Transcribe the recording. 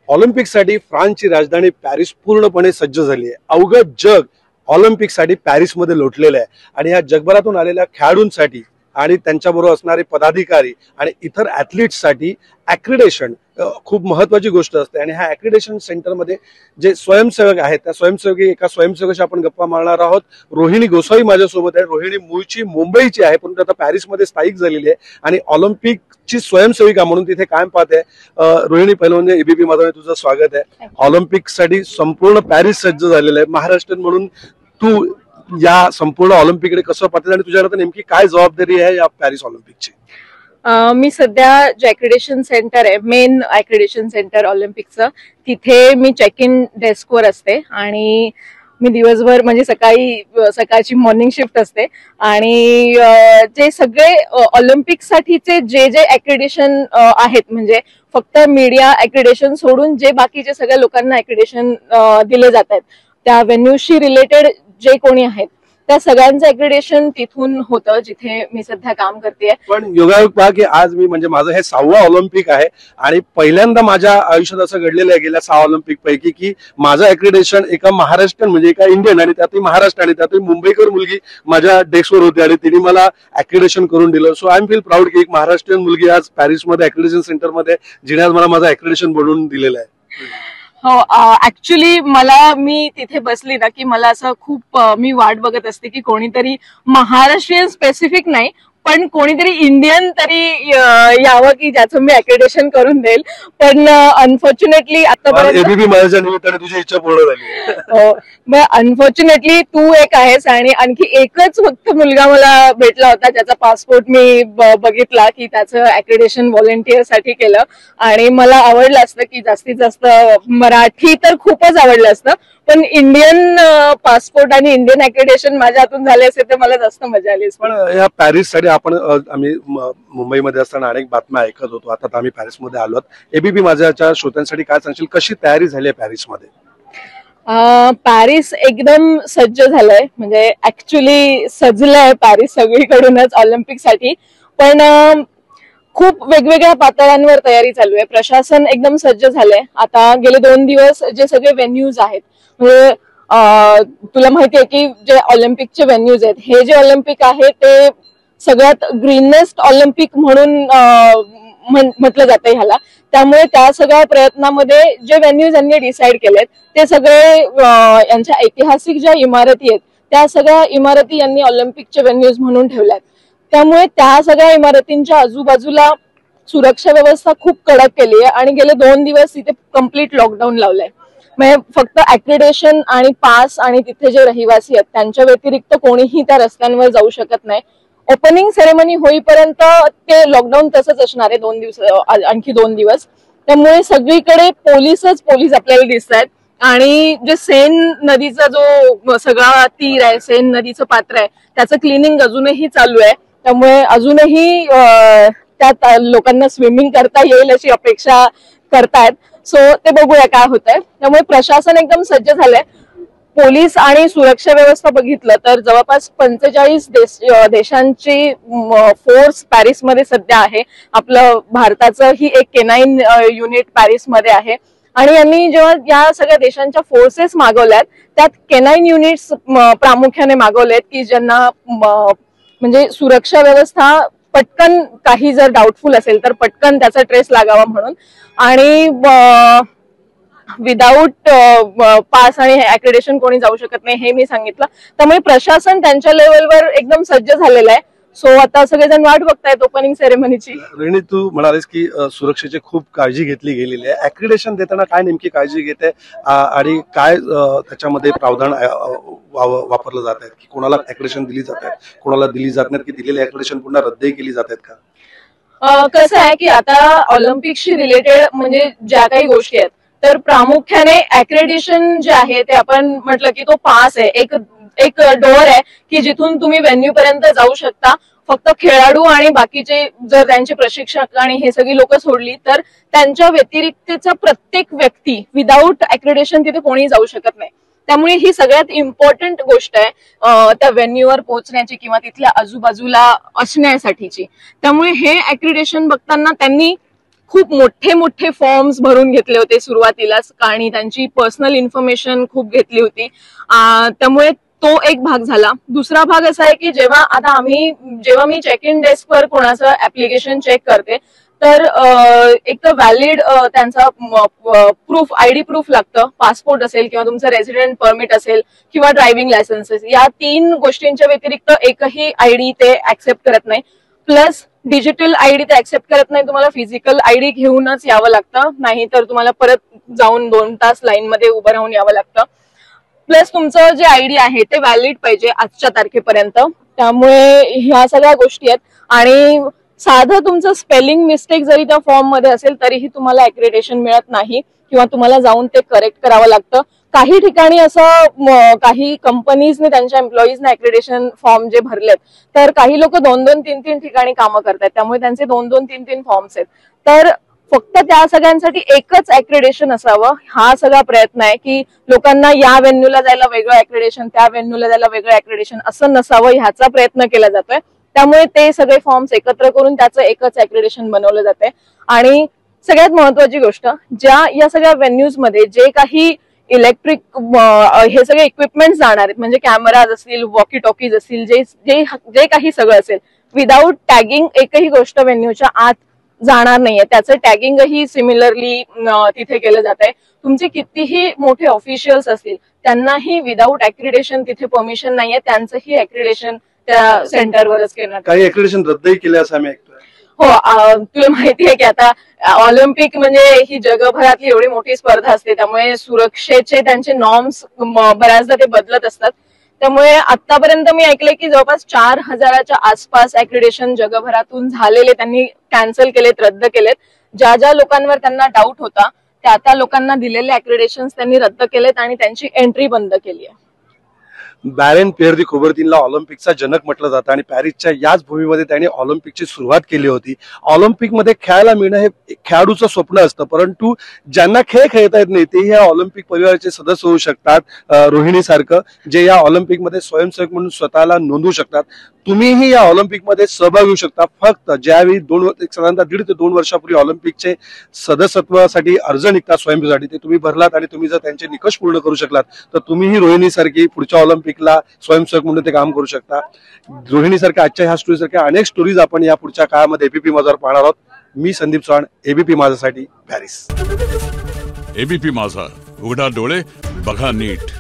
ऑलिम्पिकसाठी फ्रान्सची राजधानी पॅरिस पूर्णपणे सज्ज झाली आहे। अवघं जग ऑलिम्पिकसाठी पॅरिसमध्ये लोटलेलं आहे आणि या जगभरातून आलेल्या खेळाडूंसाठी आणि त्यांच्याबरोबर असणारे पदाधिकारी आणि इतर ॲथलीट्ससाठी ॲक्रिडेशन खूप महत्त्वाची गोष्ट असते। आणि ह्या ॲक्रिडेशन सेंटरमध्ये जे स्वयंसेवक आहेत त्या एका स्वयंसेवकाशी आपण गप्पा मारणार आहोत। रोहिणी गोसावी माझ्यासोबत आहे। रोहिणी मूळची मुंबईची आहे परंतु आता पॅरिसमध्ये स्थायिक झालेली आहे आणि ऑलिम्पिकची स्वयंसेविका म्हणून तिथे कायम पाहते। रोहिणी, पहिलं म्हणजे एबीपी माझं तुझं स्वागत आहे। ऑलिम्पिकसाठी संपूर्ण पॅरिस सज्ज झालेलं आहे। महाराष्ट्र म्हणून तू या संपूर्ण ऑलिम्पिककडे कसं पाहते आणि तुझ्याकडे नेमकी काय जबाबदारी आहे या पॅरिस ऑलिम्पिकची? मी सध्या जे ॲक्रिडेशन सेंटर आहे, मेन ॲक्रिडेशन सेंटर ऑलिम्पिकचं, तिथे मी चेक इन डेस्कवर असते आणि मी दिवसभर म्हणजे सकाळची मॉर्निंग शिफ्ट असते आणि जे सगळे ऑलिम्पिकसाठीचे जे ॲक्रिडेशन आहेत म्हणजे फक्त मीडिया ॲक्रिडेशन सोडून जे बाकीचे सगळ्या लोकांना ॲक्रिडेशन दिले जात आहेत त्या व्हेन्यूशी रिलेटेड जे कोणी आहेत त्या सगळ्यांचं ॲक्रिडेशन तिथून होतं जिथे मी सध्या काम करते। पण योगायोग पहा की आज मी म्हणजे माझं हे 6वं ऑलिम्पिक आहे आणि पहिल्यांदा माझ्या आयुष्यात असं घडलेलं आहे गेल्या 6 ऑलिम्पिक पैकी की माझं ॲक्रिडेशन एका महाराष्ट्रीयन म्हणजे एका इंडियन आणि त्यातही महाराष्ट्र आणि त्यातही मुंबईकर मुलगी माझ्या डेस्कवर होती आणि तिने मला ॲक्रिडेशन करून दिलं। So I am feel proud की एक महाराष्ट्रीयन मुलगी आज पॅरिसमध्ये ॲक्रिडेशन सेंटरमध्ये जिने आज मला माझं ॲक्रिडेशन बनवून दिलेलं आहे। हो, ऍक्च्युली मी तिथे बसली ना की मला असं खूप मी वाट बघत असते की कोणीतरी महाराष्ट्रीयन स्पेसिफिक नाही पण कोणीतरी इंडियन तरी यावं की ज्याचं मी ॲक्रिडेशन करून देईल। पण अनफॉर्च्युनेटली आतापर्यंत एबीपी माझ्या निमित्ताने तुझी इच्छा पूर्ण झाली। हो, अनफॉर्च्युनेटली तू एक आहेस आणि आणखी एकच फक्त मुलगा मला भेटला होता ज्याचा पासपोर्ट मी बघितला की त्याचं ॲक्रिडेशन व्हॉलेंटियर साठी केलं आणि मला आवडलं असतं की जास्तीत जास्त मराठी तर खूपच आवडलं असतं पण इंडियन पासपोर्ट आणि इंडियन ॲक्रिडेशन माझ्या हातून झाले असेल तर मला जास्त मजा आली। पण या पॅरिससाठी आम्ही मुंबईमध्ये असताना अनेक बातम्या ऐकत होतो। आता आम्ही पॅरिसमध्ये आलो। एबीपी माझ्या श्रोत्यांसाठी काय सांगशील, कशी तयारी झाली आहे पॅरिसमध्ये? पॅरिस एकदम सज्ज झालंय म्हणजे ऍक्च्युली सजलंय पॅरिस सगळीकडूनच ऑलिम्पिकसाठी पण खूप वेगवेगळ्या पातळ्यांवर तयारी चालू आहे। प्रशासन एकदम सज्ज झालंय। आता गेले 2 दिवस जे सगळे व्हेन्यूज आहेत म्हणजे तुला माहितीये की जे ऑलिम्पिकचे व्हेन्यूज आहेत हे जे ऑलिम्पिक आहे ते सगळ्यात ग्रीनेस्ट ऑलिम्पिक म्हणून म्हटलं जातं ह्याला। त्यामुळे त्या सगळ्या प्रयत्नामध्ये जे व्हेन्यूज यांनी डिसाईड केलेत ते सगळे यांच्या ऐतिहासिक ज्या इमारती आहेत त्या सगळ्या इमारती यांनी ऑलिम्पिकचे व्हेन्यूज म्हणून ठेवल्यात। त्यामुळे त्या सगळ्या इमारतींच्या आजूबाजूला सुरक्षा व्यवस्था खूप कडक केली आहे आणि गेले 2 दिवस तिथे कम्प्लीट लॉकडाऊन लावलंय। म्हणजे फक्त ॲक्रिडेशन आणि पास आणि तिथे जे रहिवासी आहेत त्यांच्या व्यतिरिक्त कोणीही त्या रस्त्यांवर जाऊ शकत नाही। ओपनिंग सेरेमनी होईपर्यंत ते लॉकडाऊन तसंच असणार आहे 2 दिवस, आणखी 2 दिवस। त्यामुळे सगळीकडे पोलीस आपल्याला दिसत आहेत आणि जे सेन नदीचा जो सगळा तीर आहे, सेन नदीचं पात्र आहे त्याचं क्लिनिंग अजूनही चालू आहे। त्यामुळे अजूनही त्यात लोकांना स्विमिंग करता येईल अशी अपेक्षा करतायत। सो ते बघूया काय होतंय। त्यामुळे प्रशासन एकदम सज्ज झालंय। पोलीस आणि सुरक्षा व्यवस्था बघितलं तर जवळपास 45 देशांची फोर्स पॅरिसमध्ये सध्या आहे। आपलं भारताचं ही एक केनाईन युनिट पॅरिसमध्ये आहे आणि यांनी जेव्हा या सगळ्या देशांच्या फोर्सेस मागवल्यात त्यात केनाईन युनिट्स प्रामुख्याने मागवलेत की ज्यांना म्हणजे सुरक्षा व्यवस्था पटकन काही जर डाऊटफुल असेल तर पटकन त्याचा ट्रेस लागावा म्हणून आणि विदाऊट पास आणि ॲक्रिडेशन कोणी जाऊ शकत नाही हे मी सांगितलं। त्यामुळे प्रशासन त्यांच्या लेवलवर एकदम सज्ज झालेलं आहे। सो आता सगळेजण वाट बघतायत ओपनिंग सेरेमनीची। रोहिणी, तू म्हणालीस की सुरक्षेची खूप काळजी घेतली गेलेली आहे। ॲक्रिडेशन देताना काय नेमकी काळजी घेते आणि काय त्याच्यामध्ये प्रावधान वापरलं जात आहे की कोणाला ॲक्रिडेशन दिली जात आहेत, कोणाला दिली जात नाहीत, की दिलेली ॲक्रिडेशन पुन्हा रद्दही केली जात आहेत का? कसं आहे की आता ऑलिम्पिकशी रिलेटेड म्हणजे ज्या काही गोष्टी आहेत तर प्रामुख्याने ॲक्रिडेशन जे आहे ते आपण म्हटलं की तो पास आहे, एक डोअर आहे की जिथून तुम्ही व्हेन्यू पर्यंत जाऊ शकता। फक्त खेळाडू आणि बाकीचे जर त्यांचे प्रशिक्षक आणि हे सगळी लोक सोडली तर त्यांच्या व्यतिरिक्तचा प्रत्येक व्यक्ती विदाऊट ॲक्रिडेशन तिथे कोणी जाऊ शकत नाही। त्यामुळे ही सगळ्यात इम्पॉर्टंट गोष्ट आहे त्या व्हेन्यूवर पोहोचण्याची किंवा तिथल्या आजूबाजूला असण्यासाठीची। त्यामुळे हे ॲक्रिडेशन बघताना त्यांनी खूप मोठे मोठे फॉर्म्स भरून घेतले होते सुरुवातीलाच आणि त्यांची पर्सनल इन्फॉर्मेशन खूप घेतली होती. त्यामुळे तो एक भाग झाला. दुसरा भाग असा आहे की जेव्हा मी चेक इन डेस्कवर कोणाचं ऍप्लिकेशन चेक करते तर एक तर व्हॅलिड त्यांचा प्रूफ आयडी प्रूफ लागतं. पासपोर्ट असेल किंवा तुमचं रेसिडेंट परमिट असेल किंवा ड्रायव्हिंग लायसन्सेस, या 3 गोष्टींच्या व्यतिरिक्त एकही आयडी ते ऍक्सेप्ट करत नाही. प्लस डिजिटल आयडी ते ऍक्सेप्ट करत नाही, तुम्हाला फिजिकल आयडी घेऊनच यावं लागतं, नाही तर तुम्हाला परत जाऊन 2 तास लाईन मध्ये उभं राहून यावं लागतं. प्लस तुमचं जे आयडी आहे ते व्हॅलिड पाहिजे आजच्या तारखेपर्यंत. त्यामुळे ह्या सगळ्या गोष्टी आहेत. आणि साधं तुमचं स्पेलिंग मिस्टेक जरी त्या फॉर्म मध्ये असेल तरीही तुम्हाला ऍक्रेडिटेशन मिळत नाही किंवा तुम्हाला जाऊन ते करेक्ट करावं लागतं. काही ठिकाणी असं काही कंपनीजने त्यांच्या एम्प्लॉईजना ऍक्रेडिटेशन फॉर्म जे भरलेत तर काही लोक 2-2, 3-3 ठिकाणी कामं करतात, त्यामुळे त्यांचे 2-2, 3-3 फॉर्म्स आहेत. तर फक्त त्या सगळ्यांसाठी एकच ऍक्रेडिटेशन असावं, हा सगळा प्रयत्न आहे की लोकांना या व्हेन्यूला जायला वेगळं ऍक्रेडिटेशन, त्या व्हेन्यूला जायला वेगळं ऍक्रेडिटेशन असं नसावं, ह्याचा प्रयत्न केला जातोय. त्यामुळे ते सगळे फॉर्म्स एकत्र करून त्याचं एकच ऍक्रेडिटेशन बनवलं जाते. आणि सगळ्यात महत्वाची गोष्ट, या सगळ्या व्हेन्यूज मध्ये जे काही इलेक्ट्रिक हे सगळे इक्विपमेंट जाणार आहेत, म्हणजे कॅमेराज असतील, वॉकी टॉकीज असतील, जे काही सगळं असेल, विदाऊट टॅगिंग एकही गोष्ट व्हेन्यूच्या आत जाणार नाहीये. त्याचं टॅगिंगही सिमिलरली तिथे केलं जात आहे. तुमचे कितीही मोठे ऑफिशियल्स असतील त्यांनाही विदाऊट ऍक्रिडेशन तिथे परमिशन नाहीये, त्यांचंही ऍक्रिडेशन त्या सेंटरवरच केलं. काही ऍक्रिडेशन रद्दही केले असं आम्ही ऐकतोय. हो, तुला माहितीये की आता ऑलिम्पिक म्हणजे ही जगभरातली एवढी मोठी स्पर्धा असते, त्यामुळे सुरक्षेचे त्यांचे नॉर्म्स बऱ्याचदा ते बदलत असतात. त्यामुळे आतापर्यंत मी ऐकलंय की जवळपास 4000च्या आसपास ऍक्रिडेशन जगभरातून झालेले त्यांनी कॅन्सल केलेत, रद्द केलेत. ज्या लोकांवर त्यांना डाऊट होता त्या लोकांना दिलेले ऍक्रिडेशन त्यांनी रद्द केलेत आणि त्यांची एंट्री बंद केली आहे. बॅरेन पियर दी कुबर्तीनला ऑलिम्पिकचा जनक म्हटलं जातं आणि पॅरिसच्या याच भूमीमध्ये त्यांनी ऑलिम्पिकची सुरुवात केली होती. ऑलिम्पिकमध्ये खेळायला मिळणं हे खेळाडूचं स्वप्न असतं, परंतु ज्यांना खेळ खेळता येत नाही ते या ऑलिम्पिक परिवाराचे सदस्य होऊ शकतात. रोहिणी सारखं जे या ऑलिम्पिकमध्ये स्वयंसेवक म्हणून स्वतःला नोंदवू शकतात. तुम्हीही या ऑलिम्पिकमध्ये सहभाग घेऊ शकता. फक्त ज्यावेळी साधारणतः 1.5 ते 2 वर्षापूर्वी ऑलिम्पिकचे सदस्यत्वासाठी अर्ज निघतात स्वयंसेवेसाठी, ते तुम्ही भरलात आणि तुम्ही जर त्यांचे निकष पूर्ण करू शकलात तर तुम्हीही रोहिणी सारखी पुढच्या ऑलिम्पिकला स्वयंसेवक म्हणून ते काम करू शकता. रोहिणी सारख्या आजच्या ह्या स्टोरी सारख्या अनेक स्टोरीज आपण या पुढच्या काळामध्ये एबीपी माझावर पाहणार आहोत. मी संदीप चव्हाण, एबीपी माझासाठी पॅरिस. एबीपी माझा, उघडा डोळे बघा नीट.